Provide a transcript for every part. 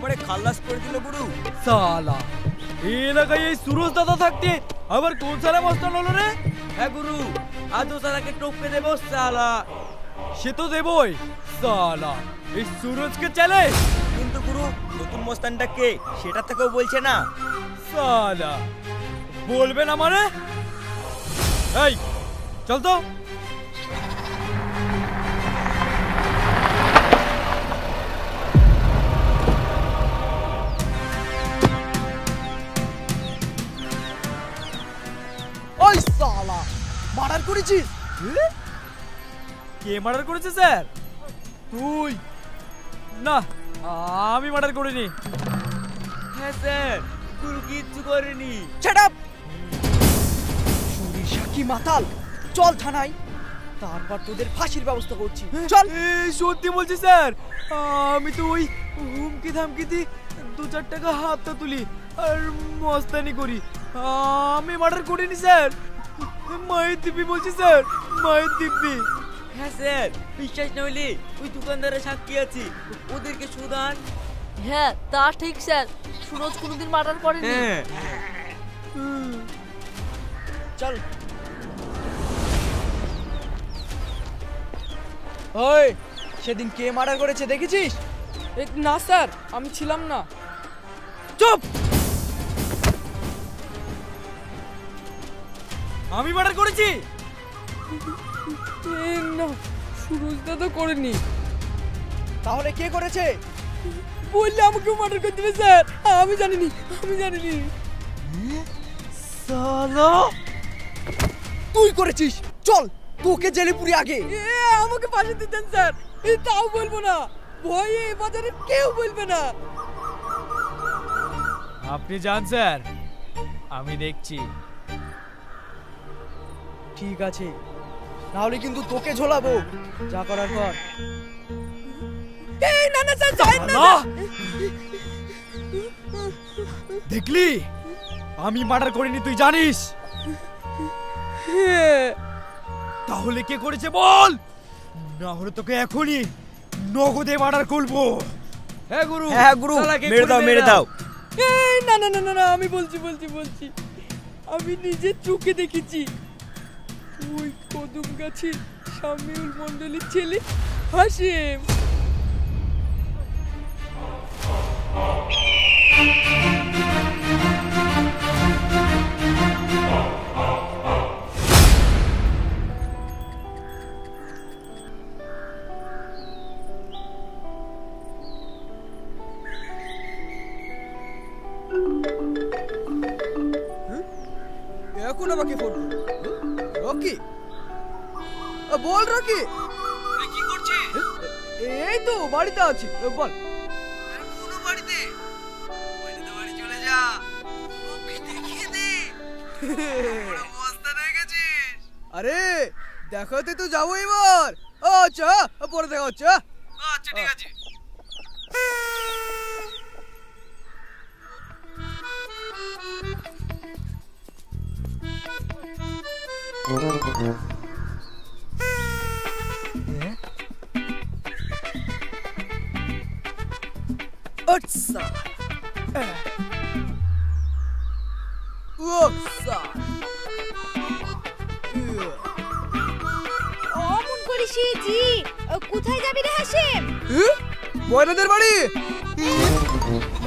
একেবারে খালাস করে দিল গুরু। সালা এই এলাকায় এই সুরজ দাদা থাকতে আবার কোন সালা মস্তান হলো রে? হ্যাঁ গুরু, আজ ও সালাকে টপকে দেবো সালা। সে তো দেবই সালা, এই সুরজকে চলে। কিন্তু গুরু নতুন মস্তানটা কে সেটা তো কেউ বলছে না। সালা বলবে না মানে? এই চল তো। ওই সালা মার্ডার করেছিস? কে মার্ডার করেছে স্যার? তুই? না আমি মার্ডার করিনি। হ্যাঁ স্যার, গুরু কিচ্ছু করেনি। Shut up! চুরি সাকি মাতাল, চল থানায়, তারপর তোদের ফাঁসির ব্যবস্থা করছি। চল। সত্যি বলছি স্যার, আমি তো ওই হুমকি ধামকিতে 2-4 টাকা হাতটা তুলি আর মস্তানি করি। আমি মার্ডার করিনি স্যার। মায়ের দিব্যি বলছি স্যার, মায়ের দিব্যি। হ্যাঁ স্যার, বিশ্বাস না হলে ওই দোকানদারের সাক্ষী আছে, ওদেরকে সুদান। হ্যাঁ তা ঠিক স্যার, সুরজ কোনোদিন মার্ডার করেনি। চল। ওই সেদিন কে মার্ডার করেছে দেখেছিস? না স্যার, আমি ছিলাম না। চুপ! আমি মার্ডার করেছি? না, সুরজ দাদা করেনি। তাহলে কে করেছে? বললে আমাকে মার্ডার করে দিবে স্যার। আমি জানিনি। সালা তুই করেছিস, চল তোকে জেলে পুরি আগে। আমাকে ফাঁসি দিতেন স্যার, তাও বলবো না, ভয়ে এ বাজারে কেউ বলবে না। আপনি যান স্যার, আমি দেখছি। ঠিক আছে, নাহলে কিন্তু তোকে ঝোলাবো, যা করার কর। না না স্যার, যাবেন না। দেখলি আমি মার্ডার করিনি, তুই জানিস? তাহলে কে করেছে বল, না হলে তোকে এখনই নগদে মার্ডার করবো। হ্যাঁ গুরু, হ্যাঁ গুরু, মেরে দাও। না না না না, আমি বলছি, আমি নিজের চোখে দেখেছি। ওই কদম গাছের শামিউল মন্ডলের ছেলে হাসিম। এখন আমাকে ফোন রকি, বল রকি। কি করছিস? এই তো বাড়িতে আছি, বল। কোনো বাড়িতে? বাড়ি চলে যা, ওকে দেখিয়ে দে। বড় মস্তান হয়ে গেছিস। আরে দেখাতে তো যাবো এবার। আচ্ছা পরে দেখা হচ্ছে। আচ্ছা ঠিক আছে। আচ্ছা অমন করে শিজি, কোথায় যাবি রে হাসিম? ময়নাদের বাড়ি।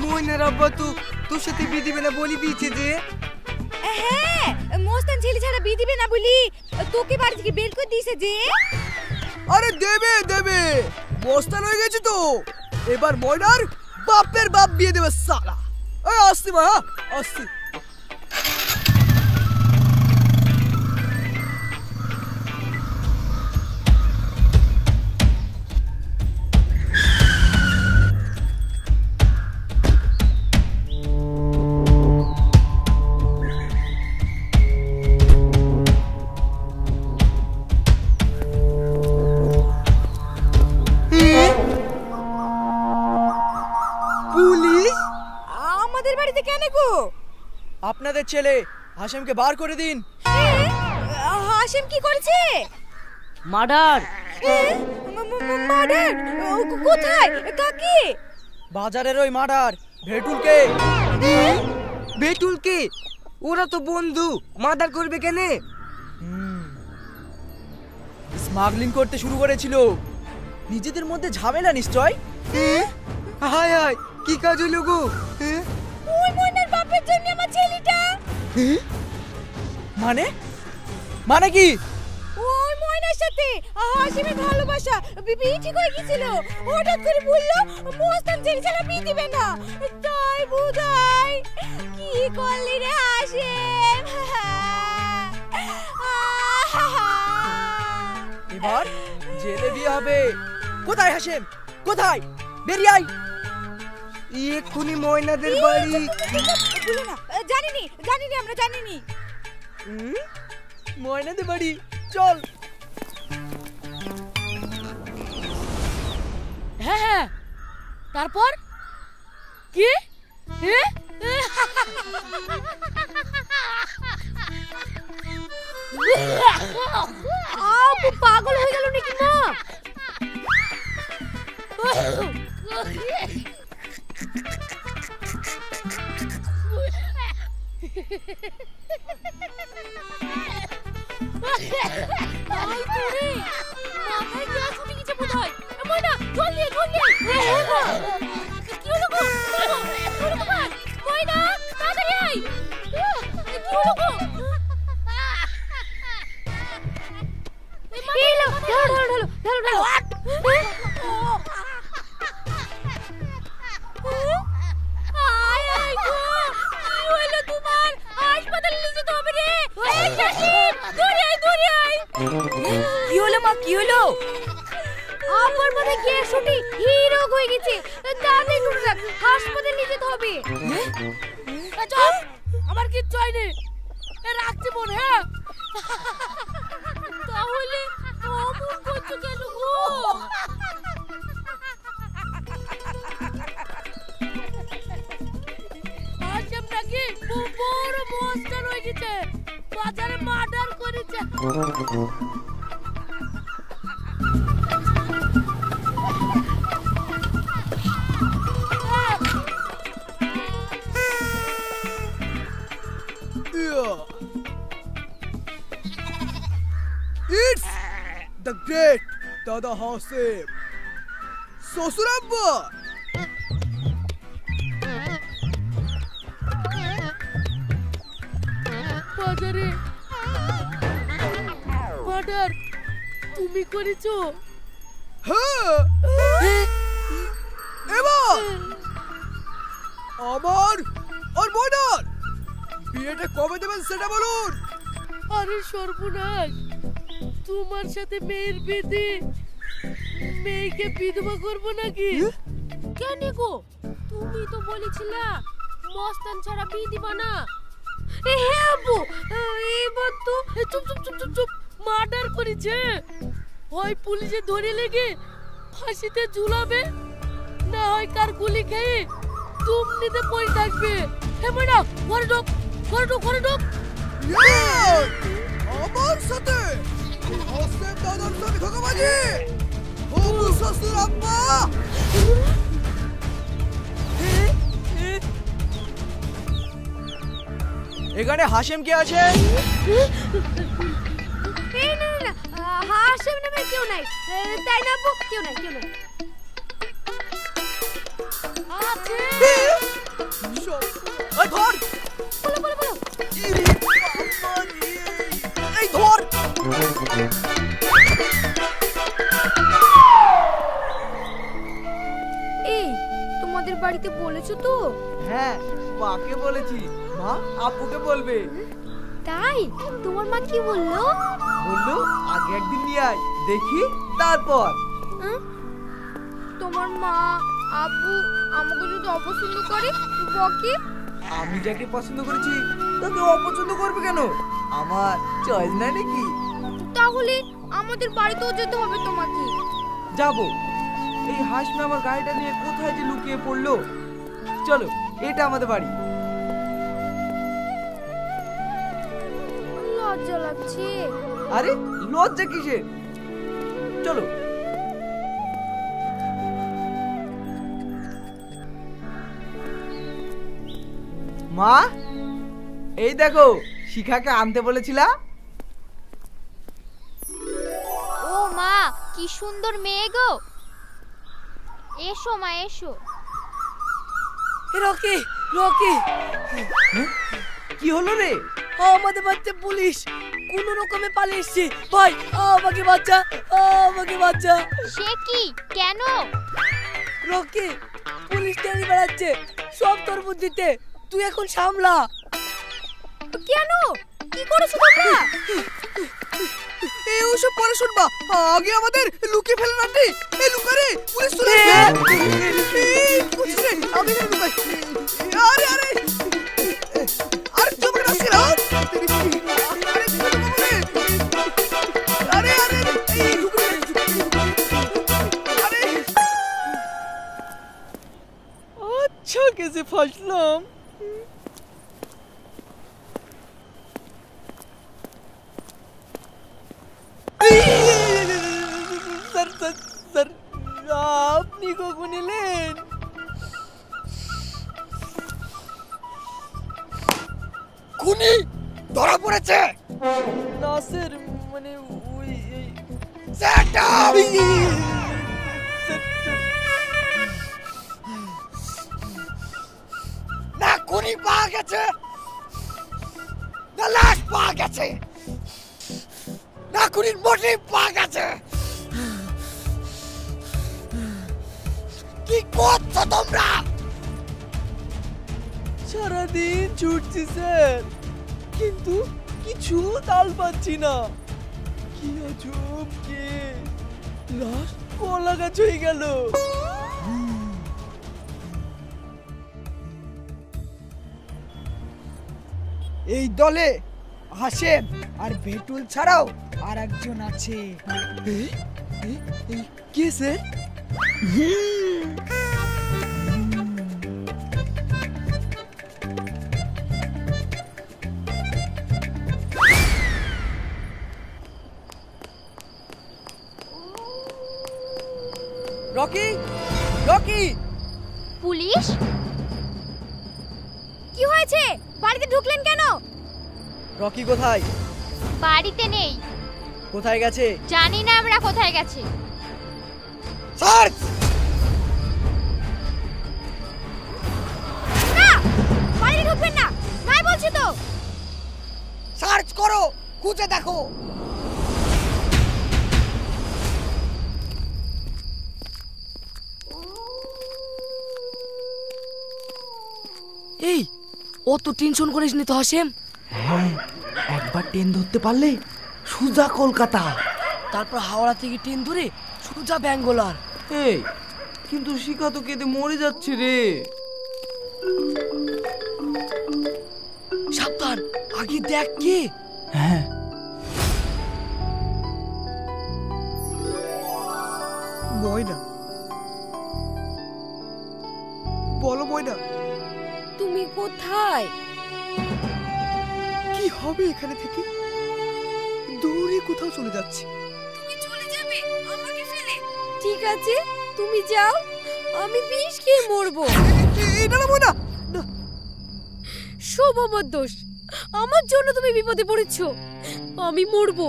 ময়নার আব্বা তো তোর সাথে বিয়ে দিবে না বলি দিয়েছে যে। হ্যাঁ, মস্তান ছেলে ছাড়া বিয়ে দিবে না বলি তোকে বাড়ি থেকে বের করে দিয়েছে যে। আরে দেবে, মস্তান হয়ে গেছে তো, এবার ময়নার বাপের বাপ বিয়ে দেবে সালা। আসছি মা, আসছি। আমাদের বাড়িতে কেন গো? আপনাদের ছেলে হাসিমকে বার করে দিন। হাসিম কি করেছে? মার্ডার। মার্ডার? কোথায়? কাকে? বাজারের ওই মার্ডার ভেটুলকে। ভেটুলকে? ওরা তো বন্ধু, মার্ডার করবে কেন? স্মাগলিং করতে শুরু করেছিল। নিজেদের মধ্যে ঝামেলা নিশ্চয়। হায় হায়, কি কাজ হলো গো? ওই ময়নার বাপের জন্য আমার ছেলেটা। মানে মানে কি? ওই ময়নার সাথে হাসিমের ভালোবাসা বিয়ে ঠিক হয়ে গেছিল। হঠাৎ করে বললো মস্তান ছেলে ছাড়া বিয়ে দিবে না। তাই বুঝাই কি করলি রে হাসিম? এবার জেলে বিয়ে হবে। কোথায় হাসিম? কোথায়? বেরিয়ে আয় এক্ষুনি ময়নাদের বাড়ি। বলো না, জানিনি আমরা জানিনি। ময়নাদের বাড়ি চল। হ্যাঁ, তারপর কি? আপু পাগল হয়ে গেল নাকি মা? মাথায় গ্যাস উঠে গেছে বোধহয়। ময়না জলদি কি হলো গো? ময়না তাড়াতাড়ি আয়। কি হলো গো? ঢালো। আয় গো, কি হলো তোমার? হাসপাতালে নিয়ে যেতে হবে রে। এই শাকিব, দৌড়ে আয়। কি হলো মা, কি হলো? আবার মাথায় গ্যাস উঠে হিরো হয়ে গেছে। তাড়াতাড়ি করে রাখ, হাসপাতালে নিয়ে যেতে হবে। চল, আমার কিচ্ছু হয়নি। রাখছি বোন। হ্যাঁ, তাহলে অমন করছো কেন গো? হাসিম নাকি বড় মস্তান হয়ে গেছে, বাজারে মার্ডার করেছে। It's the great Dada Hasim. শ্বশুরাব্বা। বাজারে মার্ডার তুমি করেছো? হ্যাঁ, এবার আমার আর ময়নার বিয়েটা কবে দেবেন সেটা বলুন। আরে সর্বনাশ, তোমার সাথে মেয়ের বিধি, মেয়েকে বিধবা করবো নাকি? কেন গো, তুমি তো বলেছিলা মস্তান ছাড়া বিয়ে দিবা না। হ্যাঁ আপু, এবার তো চুপ, মার্ডার করেছে। হয় পুলিশে ধরে লেগে ফাঁসিতে ঝুলাবে, না হয় কার গুলি খেয়ে তুম নিতে পড়ে থাকবে। হে ময়না, ঘরে ঢোক। আমার সাথে হাসিম দাদার সাথে ধোঁকাবাজি। হবু শ্বশুরাব্বা। এখানে হাসিম কে আছে? এই না, হাসিম নামে কেউ নাই। তাই না আপু? কেউ নাই। আছে। এই ধর। বলো। এই ধর। এই তোমাদের বাড়িতে বলেছো তো? হ্যাঁ, মাকে বলেছি, মা আপুকে বলবে। তাই তোমার মা কি বললো? বললো আগে একদিন নিয়ে আয়, দেখি তারপর। তোমার মা আব্বু আমাকে যদি অপছন্দ করে বকে? আমি যাকে পছন্দ করেছি তাকে অপছন্দ করবে কেন? আমার চয়েস নাই নাকি? তাহলে আমাদের বাড়িতেও যেতে হবে তোমাকে। যাবো। এই হাসমি আমার গাড়িটা নিয়ে কোথায় যে লুকিয়ে পড়লো। চলো, এটা আমাদের বাড়ি। লজ্জা লাগছে। আরে লজ্জা কিসের? চলো। মা, এই দেখো শিখাকে আনতে বলেছিলা। ও মা, কি সুন্দর মেয়ে গো। এসো মা, এসো। রকি, রকি, কি হলো রে? আমাদের বাচ্চা পুলিশ কোন রকমে পালিয়ে এসছে। ভাই আমাকে বাচ্চা, আমাকে বাচ্চা। সে কি, কেন? রকি, পুলিশ টেনে বেড়াচ্ছে সব তোর বুদ্ধিতে, তুই এখন সামলা। কেন, কি করেছো তোমরা? এই ওসব পরে শুনবা, আগে আমাদের লুকিয়ে ফেলে নাটি। এই লুকারে পুলিশ চলে আসছে। এই কোথায় রে? আমি না লুকাই। আরে আরে আরে চুপ করে আসছে না। আরে আরে এই লুকারে আরে। আচ্ছা কেসে ফাঁসলাম। স্যার স্যার স্যার, আপনি কখন এলেন? খুনি ধরা পড়েছে। না স্যার, মানে ওই সেট আপ। না খুনি পাওয়া গেছে, না লাশ পাওয়া গেছে, না খুনির মোটিভ পাওয়া গেছে। কি করছো তোমরা? সারাদিন ছুটছি স্যার, কিন্তু কিছু তাল পাচ্ছি না। কি আজব কে, লাশ কলা গাছ হয়ে গেল। এই দলে হাসেম আর ভেটুল ছাড়াও আর একজন আছে। কে স্যার? Rocky, Rocky. পুলিশ? কি হয়েছে, বাড়িতে ঢুকলেন কেন? রকি কোথায়? বাড়িতে নেই। কোথায় গেছে? জানি না আমরা কোথায় গেছে। সার্চ। না, বাড়িতে ঢুকবেন না, নাই বলছি তো। সার্চ করো, খুঁজে দেখো। এই অত টেনশন করিস নি তো হাসেম। হ্যাঁ, একবার ট্রেন ধরতে পারলে সোজা কলকাতা, তারপর হাওড়া থেকে ট্রেন ধরে সোজা ব্যাঙ্গালোর। এই কিন্তু শিখা তো কেঁদে মরে যাচ্ছে রে। সাবধান, আগে দেখ কে। হ্যাঁ ময়না, বলো ময়না, তুমি কোথায়? কি হবে এখানে থেকে? দূরে কোথাও চলে যাচ্ছে। তুমি চলে যাবে আমাকে ফেলে? ঠিক আছে, তুমি যাও, আমি বিষ খেয়ে মরবো। এটা না ময়না, না। সব আমার দোষ, আমার জন্য তুমি বিপদে পড়েছো। আমি মরবো,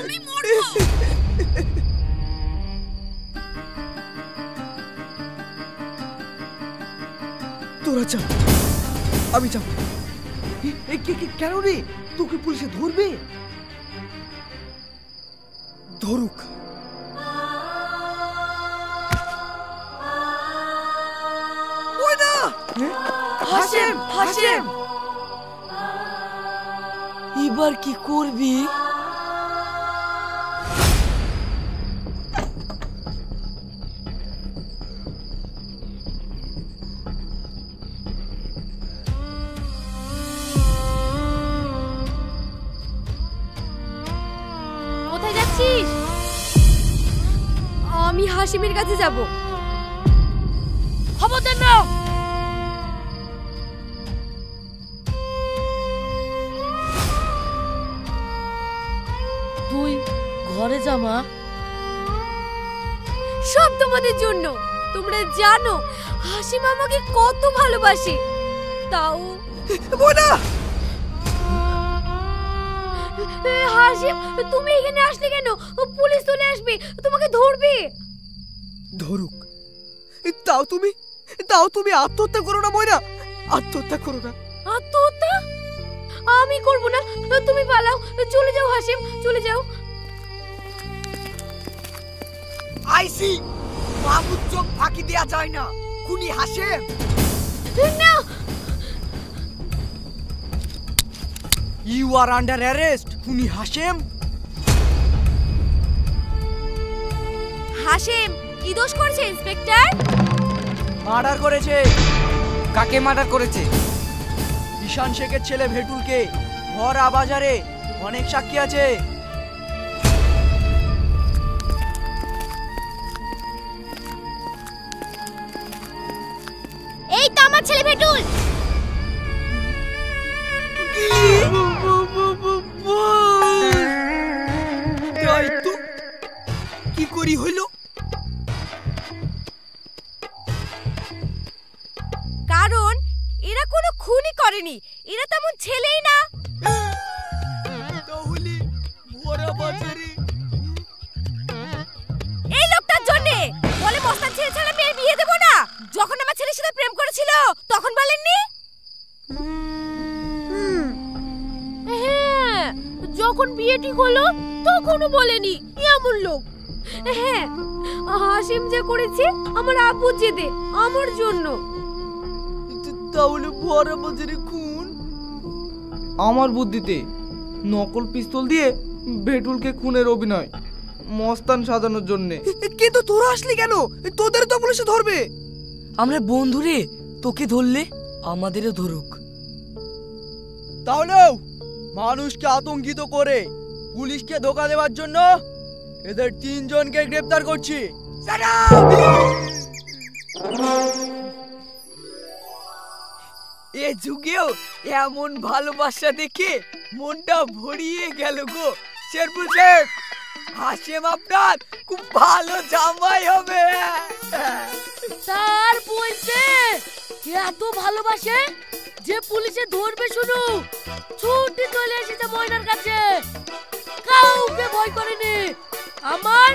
আমি মরবো। তোরা যা, আমি যাব। কেন রে, তোকে পুলিশে ধরবে? ধরুক। হাসেম, হাসেম, এবার কি করবি? কোথায় যাচ্ছিস? আমি হাসিমের কাছে যাব। খবরদার না। তুই ঘরে যা মা। সব তোমাদের জন্য। তোমরা জানো হাসিম আমাকে কত ভালোবাসে, তাও ময়না হাসিম তুমি এখানে আসলে কেন? পুলিশ চলে আসবে, তোমাকে ধরবে। ধরুক, তাও তুমি আত্মহত্যা করো না ময়না, আত্মহত্যা করো না। আত্মহত্যা আমি করব না, তুমি পালাও, চলে যাও হাসিম, চলে যাও। আইসি মাহমুদ চোখ ফাঁকি দেয়া যায় না, খুনি হাসেম। না, ইউ আর আন্ডার অ্যারেস্ট, খুনি হাসেম। হাসিম কি দোষ করেছে ইন্সপেক্টর? মার্ডার করেছে। কাকে মার্ডার করেছে? ঈশান শেখের ছেলে ভেটুলকে। ভরা বাজারে অনেক সাক্ষী আছে। এই তো আমার ছেলে ভেটুল। তাই তো, কি করি হইল? কারণ এরা কোনো খুনই করেনি, এরা তেমন ছেলেই না। তাহলে ভরা বাজারে এই লোকটার জন্য বলে মস্তান ছেলে ছাড়া মেয়ে বিয়ে দেব না। যখন আমার ছেলের সাথে প্রেম করেছিল তখন বলেননি? হ্যাঁ, যখন বিয়ে ঠিক হলো তখনও বলেনি। এমন লোক। হ্যাঁ, হাসিম যা করেছে আমার আব্বু জেদে, আমার জন্য। তাহলে ভরা বাজারে খুন আমার বুদ্ধিতে। নকল পিস্তল দিয়ে ভেটুলকে খুনের অভিনয় মস্তান সাজানোর জন্য। কিন্তু তোরা আসলি কেন? তোদের তো পুলিশে ধরবে। আমরা বন্ধুরে, তোকে ধরলে আমাদেরও ধরুক। তাহলেও মানুষকে আতঙ্কিত করে পুলিশকে ধোকা দেওয়ার জন্য এদের 3 জনকে গ্রেফতার করছি। এ যুগেও এমন ভালোবাসা দেখে মনটা ভরিয়ে গেল গো। শেরপুর শেখ, হাসেম আপনার খুব ভালো জামাই হবে। তার বলছে এত ভালোবাসে যে পুলিশে ধরবে শুনু ছুটি চলে এসেছে ময়নার কাছে। কাউকে ভয় করেনি। আমার